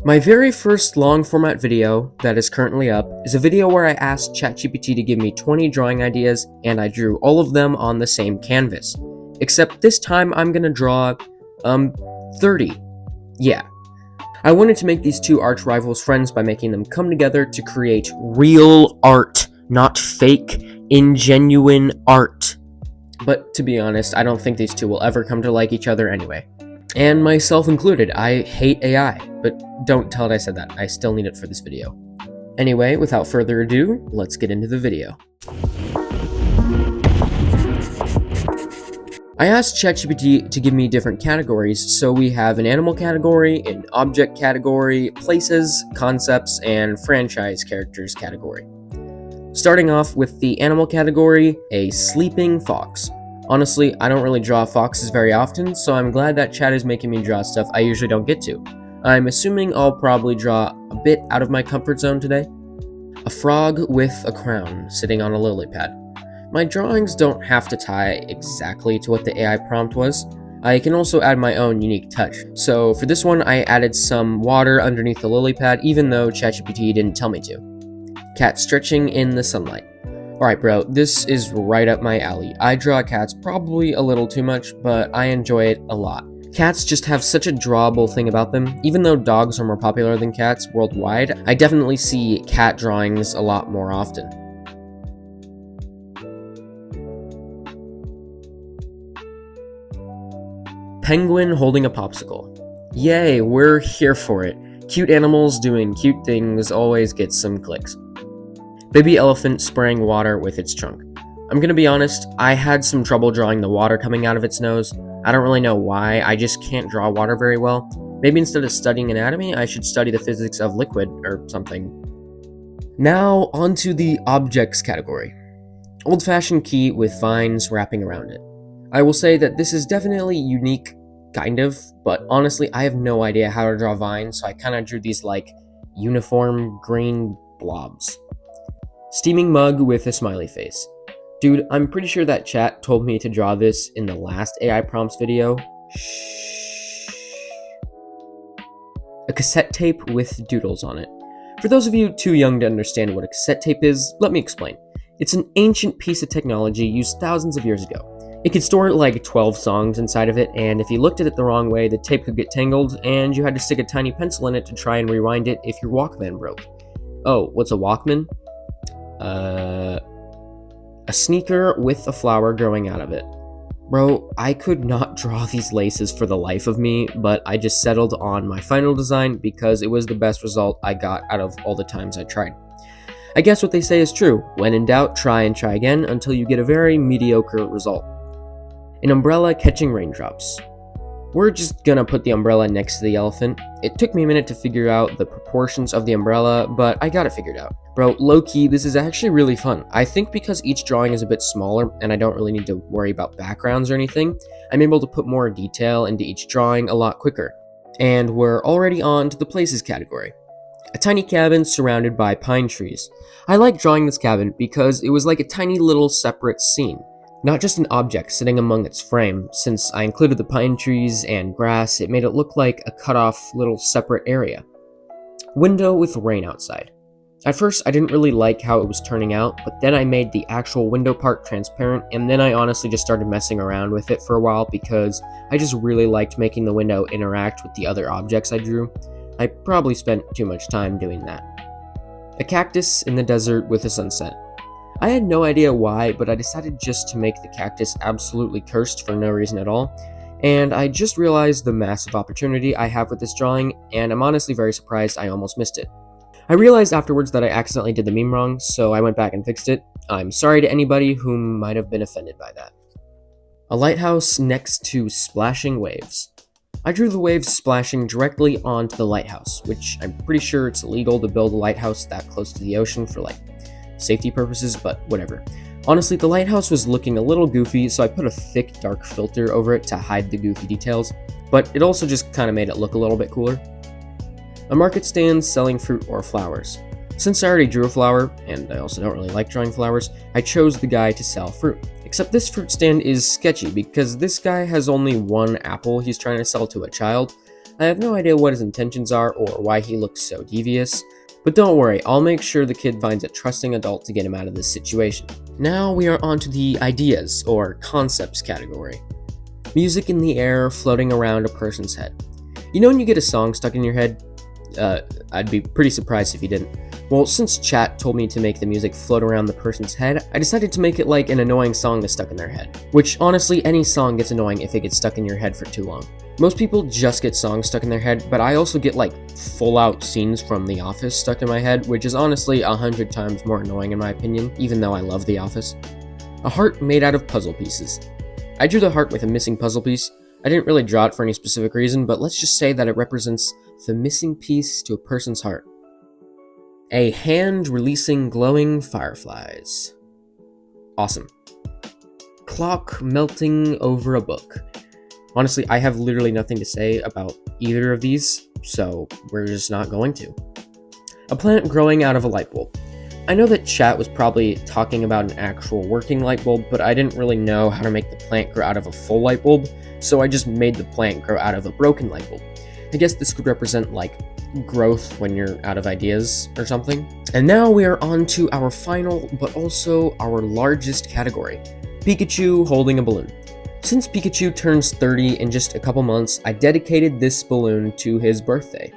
My very first long format video that is currently up is a video where I asked ChatGPT to give me 20 drawing ideas and I drew all of them on the same canvas. Except this time I'm gonna draw, 30. Yeah. I wanted to make these two arch rivals friends by making them come together to create real art, not fake, ingenuine art. But to be honest, I don't think these two will ever come to like each other anyway. And myself included, I hate AI, but don't tell it I said that, I still need it for this video. Anyway, without further ado, let's get into the video. I asked ChatGPT to give me different categories, so we have an animal category, an object category, places, concepts, and franchise characters category. Starting off with the animal category, a sleeping fox. Honestly, I don't really draw foxes very often, so I'm glad that Chat is making me draw stuff I usually don't get to. I'm assuming I'll probably draw a bit out of my comfort zone today. A frog with a crown sitting on a lily pad. My drawings don't have to tie exactly to what the AI prompt was. I can also add my own unique touch. So for this one, I added some water underneath the lily pad, even though ChatGPT didn't tell me to. Cat stretching in the sunlight. Alright bro, this is right up my alley. I draw cats probably a little too much, but I enjoy it a lot. Cats just have such a drawable thing about them. Even though dogs are more popular than cats worldwide, I definitely see cat drawings a lot more often. Penguin holding a popsicle. Yay, we're here for it. Cute animals doing cute things always gets some clicks. Baby elephant spraying water with its trunk. I'm gonna be honest, I had some trouble drawing the water coming out of its nose. I don't really know why, I just can't draw water very well. Maybe instead of studying anatomy, I should study the physics of liquid or something. Now, onto the objects category. Old-fashioned key with vines wrapping around it. I will say that this is definitely unique, kind of, but honestly, I have no idea how to draw vines, so I kinda drew these like uniform green blobs. Steaming mug with a smiley face. Dude, I'm pretty sure that Chat told me to draw this in the last AI prompts video. Shh. A cassette tape with doodles on it. For those of you too young to understand what a cassette tape is, let me explain. It's an ancient piece of technology used thousands of years ago. It could store like 12 songs inside of it, and if you looked at it the wrong way, the tape could get tangled, and you had to stick a tiny pencil in it to try and rewind it if your Walkman broke. Oh, what's a Walkman? A sneaker with a flower growing out of it. Bro, I could not draw these laces for the life of me, but I just settled on my final design because it was the best result I got out of all the times I tried. I guess what they say is true. When in doubt, try and try again until you get a very mediocre result. An umbrella catching raindrops. We're just gonna put the umbrella next to the elephant. It took me a minute to figure out the proportions of the umbrella, but I got it figured out. Bro, low-key, this is actually really fun. I think because each drawing is a bit smaller, and I don't really need to worry about backgrounds or anything, I'm able to put more detail into each drawing a lot quicker. And we're already on to the places category. A tiny cabin surrounded by pine trees. I like drawing this cabin because it was like a tiny little separate scene. Not just an object sitting among its frame. Since I included the pine trees and grass, it made it look like a cut-off little separate area. Window with rain outside. At first, I didn't really like how it was turning out, but then I made the actual window part transparent, and then I honestly just started messing around with it for a while because I just really liked making the window interact with the other objects I drew. I probably spent too much time doing that. A cactus in the desert with a sunset. I had no idea why, but I decided just to make the cactus absolutely cursed for no reason at all, and I just realized the massive opportunity I have with this drawing, and I'm honestly very surprised I almost missed it. I realized afterwards that I accidentally did the meme wrong, so I went back and fixed it. I'm sorry to anybody who might have been offended by that. A lighthouse next to splashing waves. I drew the waves splashing directly onto the lighthouse, which I'm pretty sure it's illegal to build a lighthouse that close to the ocean for like safety purposes, but whatever. Honestly, the lighthouse was looking a little goofy, so I put a thick dark filter over it to hide the goofy details, but it also just kind of made it look a little bit cooler. A market stand selling fruit or flowers. Since I already drew a flower, and I also don't really like drawing flowers, I chose the guy to sell fruit. Except this fruit stand is sketchy because this guy has only one apple he's trying to sell to a child, I have no idea what his intentions are or why he looks so devious, but don't worry, I'll make sure the kid finds a trusting adult to get him out of this situation. Now we are on to the ideas or concepts category. Music in the air floating around a person's head. You know when you get a song stuck in your head? I'd be pretty surprised if you didn't. Well, since chat told me to make the music float around the person's head, I decided to make it like an annoying song that's stuck in their head. Which, honestly, any song gets annoying if it gets stuck in your head for too long. Most people just get songs stuck in their head, but I also get like full-out scenes from The Office stuck in my head, which is honestly 100 times more annoying in my opinion, even though I love The Office. A heart made out of puzzle pieces. I drew the heart with a missing puzzle piece. I didn't really draw it for any specific reason, but let's just say that it represents the missing piece to a person's heart. A hand releasing glowing fireflies. Awesome. Clock melting over a book. Honestly, I have literally nothing to say about either of these, so we're just not going to. A plant growing out of a light bulb. I know that chat was probably talking about an actual working light bulb, but I didn't really know how to make the plant grow out of a full light bulb, so I just made the plant grow out of a broken light bulb. I guess this could represent like growth when you're out of ideas or something. And now we are on to our final, but also our largest category. Pikachu holding a balloon. Since Pikachu turns 30 in just a couple months, I dedicated this balloon to his birthday.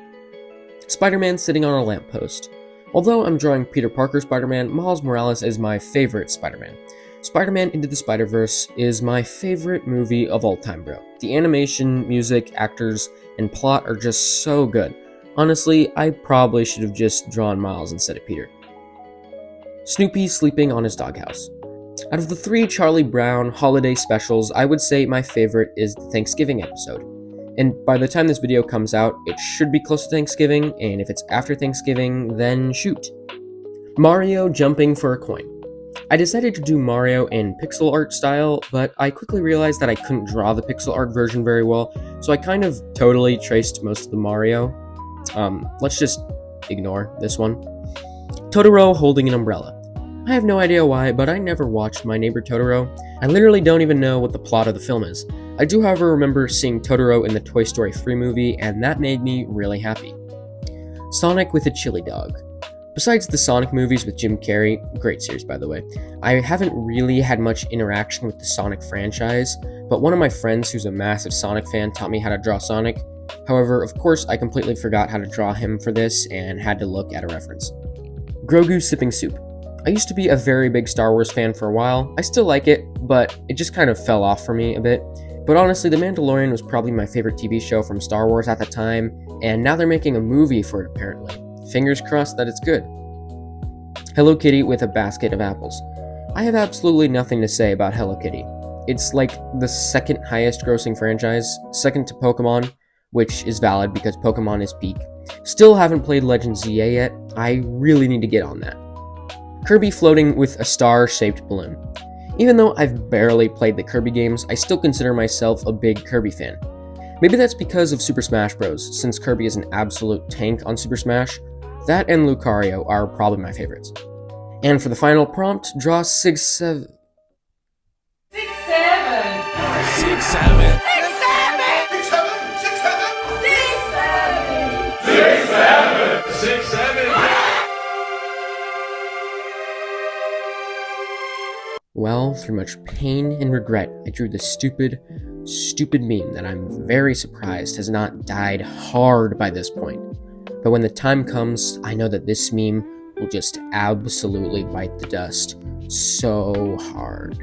Spider-Man sitting on a lamppost. Although I'm drawing Peter Parker Spider-Man, Miles Morales is my favorite Spider-Man. Spider-Man Into the Spider-Verse is my favorite movie of all time, bro. The animation, music, actors, and plot are just so good. Honestly, I probably should have just drawn Miles instead of Peter. Snoopy sleeping on his doghouse. Out of the 3 Charlie Brown holiday specials, I would say my favorite is the Thanksgiving episode. And by the time this video comes out, it should be close to Thanksgiving, and if it's after Thanksgiving, then shoot. Mario jumping for a coin. I decided to do Mario in pixel art style, but I quickly realized that I couldn't draw the pixel art version very well, so I kind of totally traced most of the Mario. Let's just ignore this one. Totoro holding an umbrella. I have no idea why, but I never watched My Neighbor Totoro. I literally don't even know what the plot of the film is. I do, however, remember seeing Totoro in the Toy Story 3 movie, and that made me really happy. Sonic with a chili dog. Besides the Sonic movies with Jim Carrey, great series by the way, I haven't really had much interaction with the Sonic franchise, but one of my friends who's a massive Sonic fan taught me how to draw Sonic. However, of course, I completely forgot how to draw him for this and had to look at a reference. Grogu sipping soup. I used to be a very big Star Wars fan for a while. I still like it, but it just kind of fell off for me a bit. But honestly, The Mandalorian was probably my favorite TV show from Star Wars at the time, and now they're making a movie for it apparently. Fingers crossed that it's good. Hello Kitty with a basket of apples. I have absolutely nothing to say about Hello Kitty. It's like the second highest grossing franchise, second to Pokemon, which is valid because Pokemon is peak. Still haven't played Legend ZA yet. I really need to get on that. Kirby floating with a star-shaped balloon. Even though I've barely played the Kirby games, I still consider myself a big Kirby fan. Maybe that's because of Super Smash Bros. Since Kirby is an absolute tank on Super Smash. That and Lucario are probably my favorites. And for the final prompt, draw 6, 7... 6, 7! 6, 7! 6, 7! Well, through much pain and regret, I drew the stupid meme that I'm very surprised has not died hard by this point. But when the time comes, I know that this meme will just absolutely bite the dust so hard.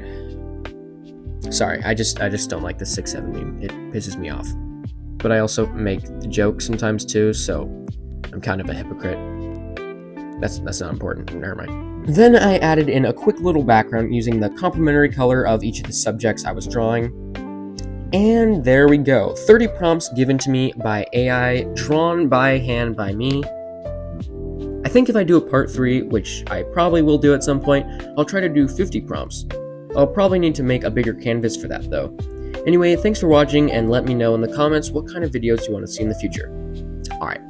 Sorry, I just don't like the 6-7 meme. It pisses me off. But I also make the joke sometimes too, so I'm kind of a hypocrite. That's not important. Never mind. Then I added in a quick little background using the complementary color of each of the subjects I was drawing. And there we go. 30 prompts given to me by AI, drawn by hand by me. I think if I do a part 3, which I probably will do at some point, I'll try to do 50 prompts. I'll probably need to make a bigger canvas for that though. Anyway, thanks for watching and let me know in the comments what kind of videos you want to see in the future. Alright.